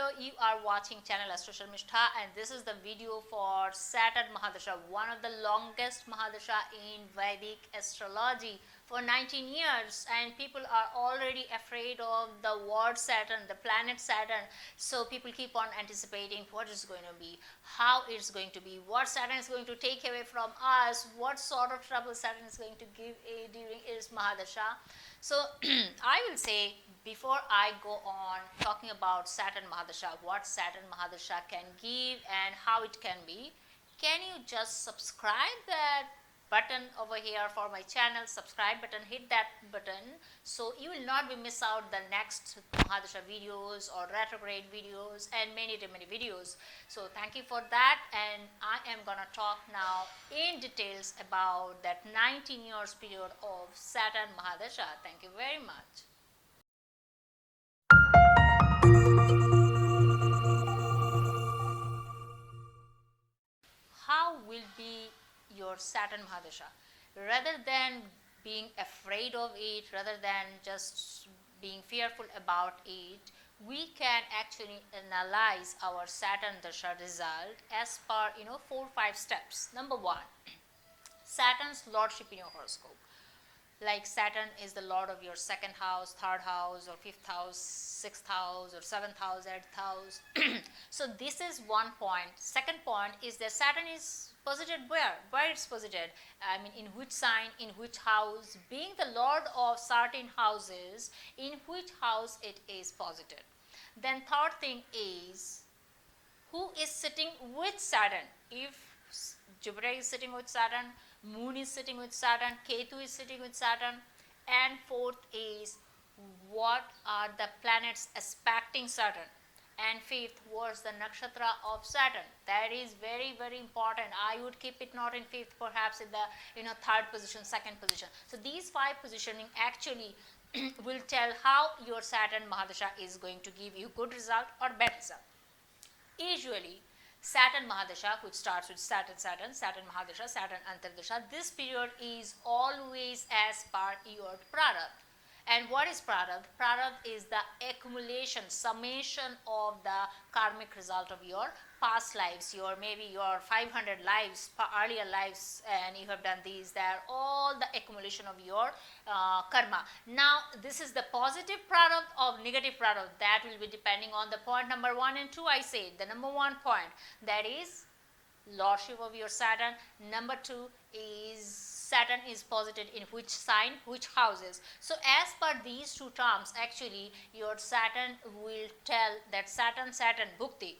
Hello, you are watching channel Astro Sharmistha, and this is the video for Saturn Mahadasha, one of the longest Mahadasha in Vedic Astrology for 19 years, and people are already afraid of the word Saturn, the planet Saturn. So people keep on anticipating what is going to be, how it's going to be, what Saturn is going to take away from us, what sort of trouble Saturn is going to give during its Mahadasha. So I will say, before I go on talking about Saturn Mahadasha, what Saturn Mahadasha can give and how it can be, can you just subscribe that button over here for my channel, subscribe button, hit that button so you will not be miss out the next Mahadasha videos or retrograde videos and many videos. So thank you for that, and I am gonna talk now in details about that 19 years period of Saturn Mahadasha. Thank you very much. How will be your Saturn Mahadasha? Rather than being afraid of it, rather than just being fearful about it, we can actually analyze our Saturn Dasha result as per 4-5 steps. Number 1, Saturn's lordship in your horoscope. Like Saturn is the lord of your second house, third house, or fifth house, sixth house, or seventh house, eighth house. So this is one point. Second point is that Saturn is posited where? Where it's posited? I mean, in which sign, in which house? Being the lord of certain houses, in which house it is posited. Then third thing is, who is sitting with Saturn? If Jupiter is sitting with Saturn, Moon is sitting with Saturn, Ketu is sitting with Saturn, and fourth is, what are the planets aspecting Saturn? And fifth, what's the nakshatra of Saturn? That is very important. I would keep it not in fifth, perhaps in the third position, second position. So these 5 positioning actually will tell how your Saturn Mahadasha is going to give you good result or bad result. Usually Saturn Mahadasha, which starts with Saturn Mahadasha, Saturn Antardasha, this period is always as per your Prarabdha. And what is Prarabdha? Prarabdha is the accumulation, summation of the karmic result of your past lives, maybe your 500 lives, earlier lives, and you have done these. They are all the accumulation of your karma. Now, this is the positive Prarabdha or negative Prarabdha. That will be depending on the point number 1 and 2. I say the number 1 point, that is lordship of your Saturn. Number 2 is Saturn is posited in which sign, which houses. So as per these 2 terms, actually your Saturn will tell that Saturn Bhukti,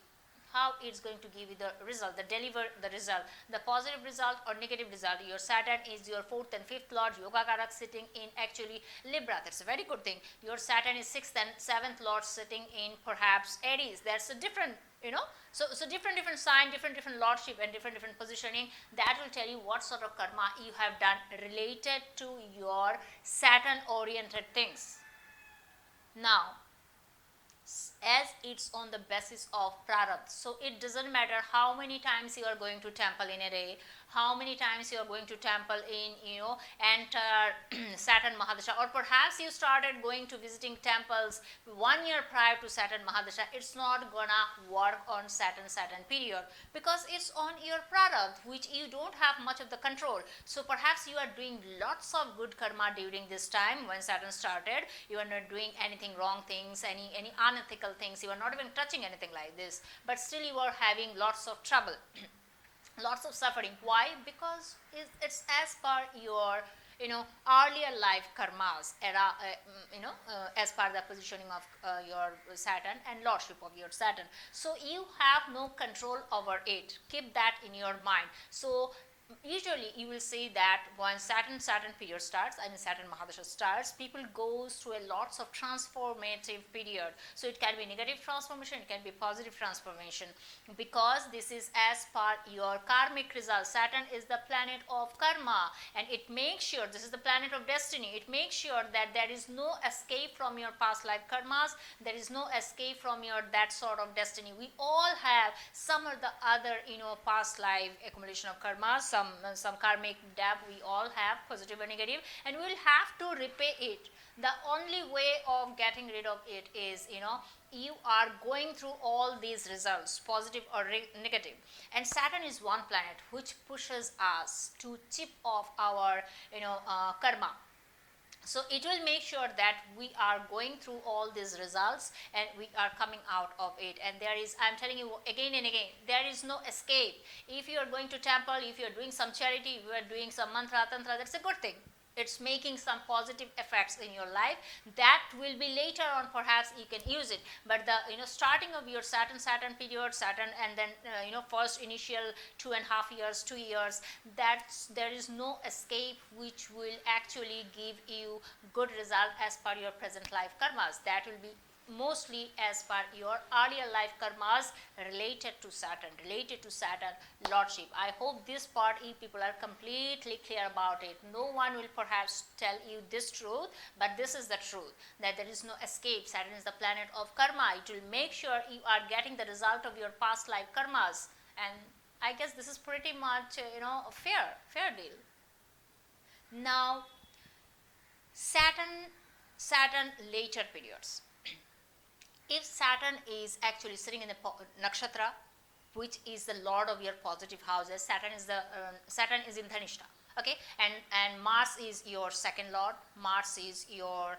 how it's going to give you the result, deliver the result, the positive result or negative result. Your Saturn is your 4th and 5th lord, Yoga Karak, sitting in actually Libra. That's a very good thing. Your Saturn is 6th and 7th lord sitting in perhaps Aries. That's a different, so different sign, different lordship, and different positioning. That will tell you what sort of karma you have done related to your Saturn oriented things. Now, as it's on the basis of Prarabdha, so it doesn't matter how many times you are going to temple in a day, how many times you are going to temple in enter Saturn Mahadasha, or perhaps you started going to visiting temples 1 year prior to Saturn Mahadasha. It's not gonna work on Saturn period, because it's on your Prarabdha, which you don't have much of the control. So perhaps you are doing lots of good karma during this time when Saturn started. You are not doing anything wrong things, any unethical things. You are not even touching anything like this, but still you are having lots of trouble. Lots of suffering. Why? Because it's as per your earlier life karmas, as per the positioning of your Saturn and lordship of your Saturn. So you have no control over it. Keep that in your mind. So usually you will see that when Saturn period starts, Saturn Mahadasha starts, people goes through a lots of transformative period. So it can be negative transformation, it can be positive transformation, because this is as per your karmic result. Saturn is the planet of karma, and it makes sure, this is the planet of destiny, it makes sure that there is no escape from your past life karmas, there is no escape from your that sort of destiny. We all have some or the other past life accumulation of karmas. some karmic debt we all have, positive or negative, and we will have to repay it. The only way of getting rid of it is, you are going through all these results, positive or negative, and Saturn is one planet which pushes us to chip off our karma. So it will make sure that we are going through all these results and we are coming out of it. And there is, I'm telling you again and again, there is no escape. If you are going to temple, if you are doing some charity, if you are doing some mantra, tantra, that's a good thing. It's making some positive effects in your life. That will be later on, perhaps you can use it. But the starting of your Saturn period, Saturn, and then first initial 2.5 years, 2 years, there is no escape which will actually give you good result as per your present life karmas. That will be mostly as per your earlier life karmas related to Saturn lordship. I hope this part you people are completely clear about it. No one will perhaps tell you this truth, but this is the truth, that there is no escape. Saturn is the planet of karma. It will make sure you are getting the result of your past life karmas, and I guess this is pretty much a fair deal. Now, Saturn later periods. If Saturn is actually sitting in the nakshatra, which is the lord of your positive houses, Saturn is in Dhanishta, okay, and Mars is your second lord, Mars is your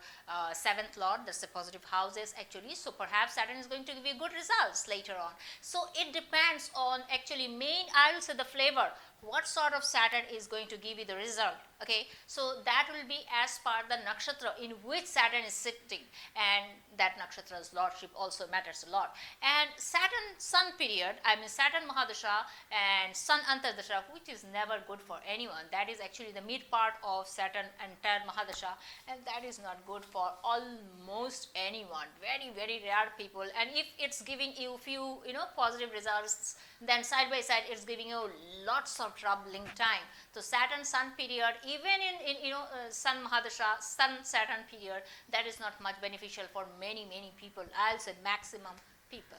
seventh lord, that's the positive houses actually. So perhaps Saturn is going to give you good results later on. So it depends on actually I will say the flavor, what sort of Saturn is going to give you the result, okay. So that will be as per the nakshatra in which Saturn is sitting, and that nakshatra's lordship also matters a lot. And Saturn Sun period, I mean Saturn Mahadasha and Sun Antardasha, which is never good for anyone. That is actually the mid part of Saturn entire Mahadasha, and that is not good for almost anyone. Very, very rare people. And if it's giving you few positive results, then side by side it's giving you lots of troubling time. So Saturn Sun period, even in Sun Mahadasha, Sun Saturn period, that is not much beneficial for many people. I'll say maximum people.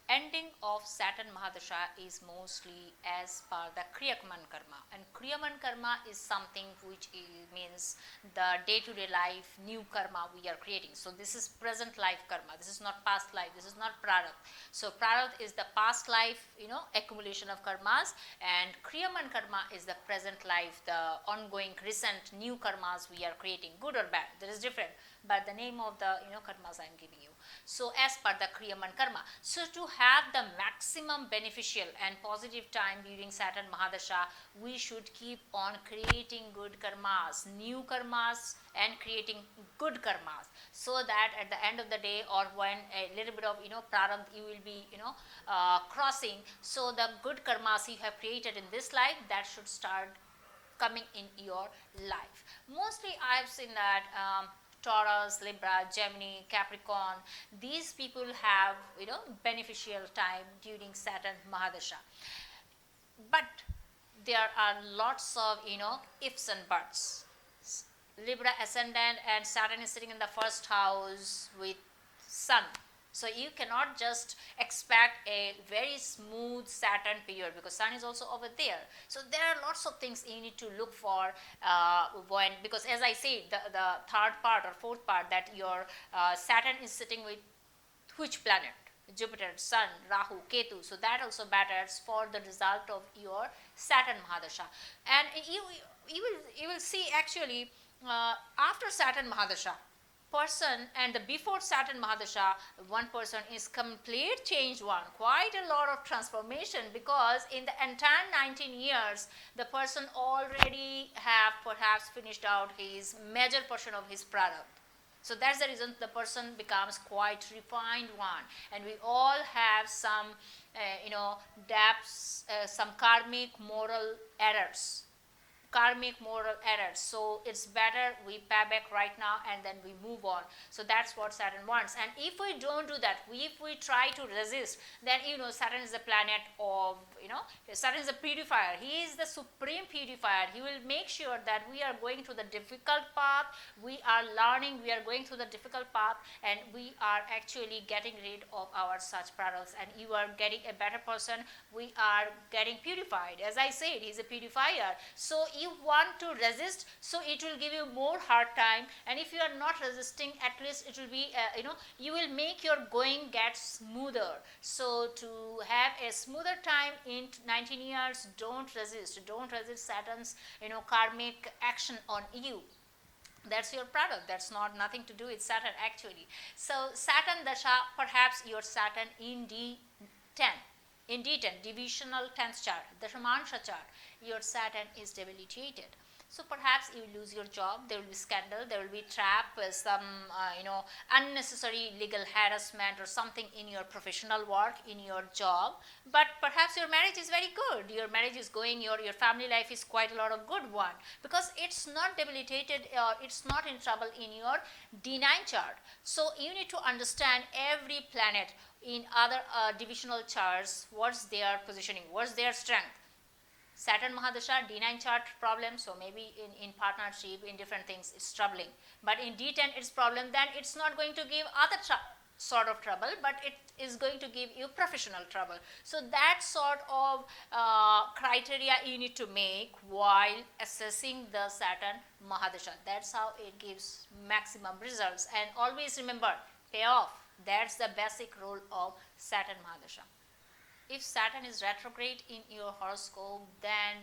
Ending of Saturn Mahadasha is mostly as per the Kriyaman karma, and Kriyaman karma is something which means the day-to-day life new karma we are creating. So this is present life karma, this is not past life, this is not prarabdha. So prarabdha is the past life accumulation of karmas, and Kriyaman karma is the present life, the ongoing recent new karmas we are creating, good or bad, that is different, but the name of the karmas I am giving you. So as per the Kriyaman karma, so to have the maximum beneficial and positive time during Saturn Mahadasha, we should keep on creating good karmas, new karmas, and creating good karmas, so that at the end of the day, or when a little bit of prarabdha you will be crossing, so the good karmas you have created in this life, that should start coming in your life. Mostly I have seen that Taurus, Libra, Gemini, Capricorn, these people have beneficial time during Saturn Mahadasha. But there are lots of ifs and buts. Libra ascendant and Saturn is sitting in the first house with Sun. So you cannot just expect a very smooth Saturn period, because Sun is also over there. So there are lots of things you need to look for because as I said, the third part or fourth part, that your Saturn is sitting with which planet? Jupiter, Sun, Rahu, Ketu. So that also matters for the result of your Saturn Mahadasha. And you will see actually after Saturn Mahadasha, person and the before Saturn Mahadasha, one person is complete changed one, quite a lot of transformation, because in the entire 19 years the person already have perhaps finished out his major portion of his prarabdha. So that's the reason the person becomes quite refined one, and we all have some depths, some karmic moral errors. karmic moral errors. So it's better we pay back right now and then we move on. So that's what Saturn wants. And if we don't do that, if we try to resist, then Saturn is the planet of, Saturn is a purifier. He is the supreme purifier. He will make sure that we are going through the difficult path, we are learning, we are going through the difficult path, and we are actually getting rid of our such products, and you are getting a better person. We are getting purified. As I said, he's a purifier. So you want to resist, so it will give you more hard time. And if you are not resisting, at least it will be you will make your going get smoother. So to have a smoother time in 19 years, don't resist Saturn's karmic action on you. That's your product. That's not nothing to do with Saturn actually. So Saturn Dasha, perhaps your Saturn in D10, divisional 10th chart, the Sharmistha chart, your Saturn is debilitated. So perhaps you will lose your job, there will be scandal, there will be trap, some unnecessary legal harassment or something in your professional work, in your job. But perhaps your marriage is very good, your marriage is going, your family life is quite a lot of good one, because it's not debilitated or it's not in trouble in your D9 chart. So you need to understand every planet in other divisional charts, what's their positioning, what's their strength. Saturn Mahadasha, D9 chart problem, so maybe in partnership, in different things, it's troubling. But in D10, it's problem, then it's not going to give other sort of trouble, but it is going to give you professional trouble. So that sort of criteria you need to make while assessing the Saturn Mahadasha. That's how it gives maximum results. And always remember, pay off. That's the basic role of Saturn Mahadasha. If Saturn is retrograde in your horoscope, then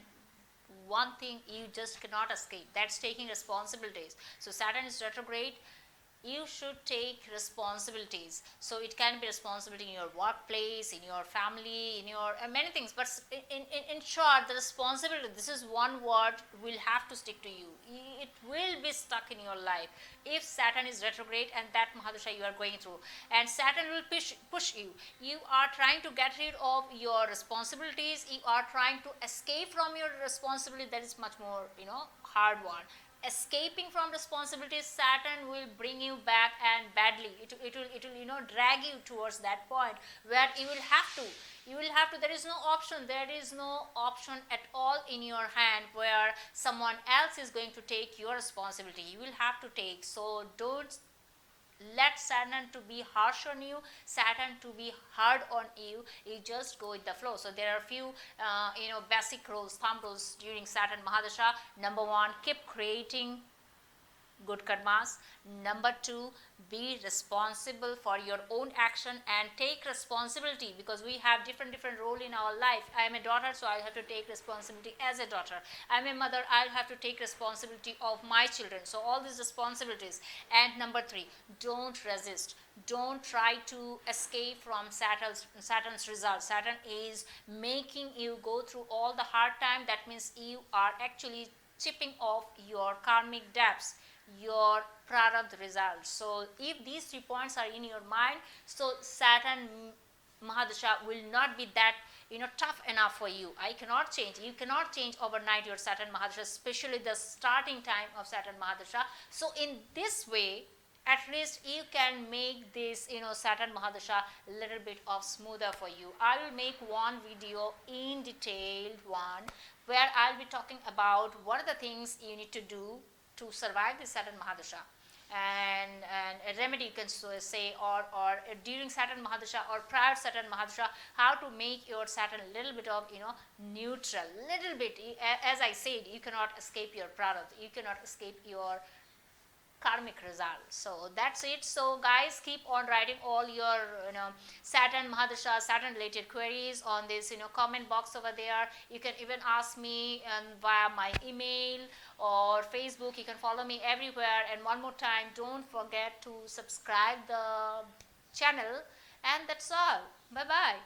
one thing you just cannot escape, that's taking responsibilities. So Saturn is retrograde, you should take responsibilities. So it can be responsibility in your workplace, in your family, in your many things. But in short, the responsibility, this is one word, will have to stick to you. It will be stuck in your life if Saturn is retrograde and that Mahadasha you are going through. And Saturn will push you. You are trying to get rid of your responsibilities. You are trying to escape from your responsibility. That is much more, hard one. Escaping from responsibilities, Saturn will bring you back, and badly. It will drag you towards that point where you will have to. There is no option. There is no option at all in your hand where someone else is going to take your responsibility. You will have to take. So don't let Saturn to be harsh on you, Saturn to be hard on you. You just go with the flow. So there are a few basic rules, thumb rules during Saturn Mahadasha. Number 1, keep creating good karmas. Number 2, be responsible for your own action and take responsibility, because we have different role in our life. I am a daughter, so I have to take responsibility as a daughter. I am a mother, I will have to take responsibility of my children. So all these responsibilities. And number 3, don't resist. Don't try to escape from Saturn's results. Saturn is making you go through all the hard time. That means you are actually chipping off your karmic debts, your prarabdha results. So if these 3 points are in your mind, so Saturn Mahadasha will not be that tough enough for you. You cannot change overnight your Saturn Mahadasha, especially the starting time of Saturn Mahadasha. So in this way, at least you can make this Saturn Mahadasha a little bit of smoother for you. I will make one video in detailed one where I'll be talking about what are the things you need to do to survive the Saturn Mahadasha, and a remedy you can say, or during Saturn Mahadasha or prior Saturn Mahadasha, how to make your Saturn a little bit of neutral, little bit. As I said, you cannot escape your prarabdha, you cannot escape your karmic result. So that's it. So guys, keep on writing all your Saturn Mahadasha, Saturn related queries on this comment box over there. You can even ask me via my email or Facebook. You can follow me everywhere. And one more time, don't forget to subscribe the channel. And that's all. Bye bye.